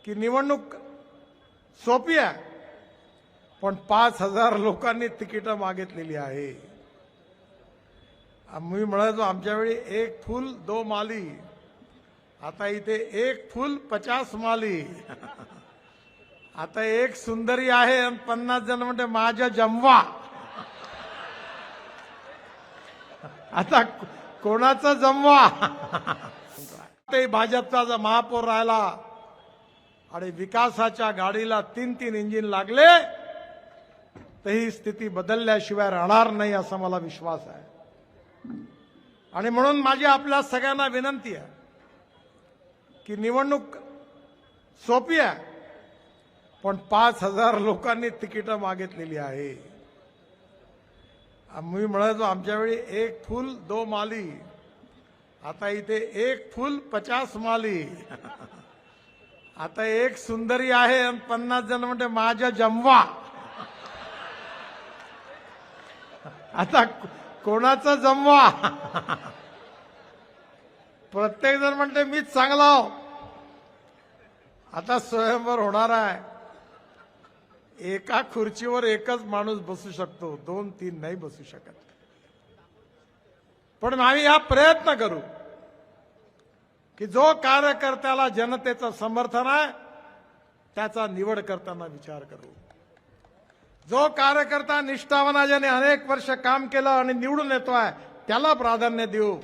की निवडणूक सोपी आहे, पण 5,000 लोकांनी तिकीटं मागितलेली आहे. मी म्हणायचो आमच्या वेळी एक फूल दो माली, आता इथे एक फूल 50 माली. आता एक सुंदरी आहे आणि 50 जण म्हणते माझ्या जमवा. आता कोणाचा जमवा. ते भाजपचा जर महापौर राहिला आणि विकासाच्या गाडीला 3-3 इंजिन लागले तर ही स्थिती बदलल्याशिवाय राहणार नाही असा मला विश्वास आहे. आणि म्हणून माझी आपल्या सगळ्यांना विनंती आहे की निवडणूक सोपी आहे, पण 5,000 लोकांनी तिकीटं मागितलेली आहे. मी म्हणायचो आमच्या वेळी एक फूल दो माली, आता इथे एक फूल 50 माली. आता एक सुंदरी आहे आणि 50 जण म्हणते माझ्या जमवा. आता कोणाचा जमवा. प्रत्येक जण म्हणते मीच चांगला हो. आता स्वयंवर होणार आहे. एका खुर्चीवर एकच माणूस बसू शकतो, 2-3 नाही बसू शकत. पण आम्ही हा प्रयत्न करू की जो कार्यकर्त्याला जनतेचं समर्थन आहे त्याचा निवड करताना विचार करू. जो कार्यकर्ता निष्ठावान आहे, ज्याने अनेक वर्ष काम केलं आणि निवडून येतोय, त्याला प्राधान्य देऊ.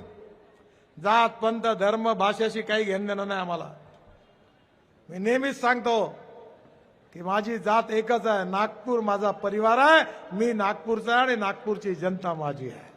जात पंथ धर्म भाषेशी काही घेणं देणं नाही आम्हाला. मी नेहमीच सांगतो की माझी जात एकच आहे, नागपूर माझा परिवार आहे, मी नागपूरचा आहे आणि नागपूरची जनता माझी आहे.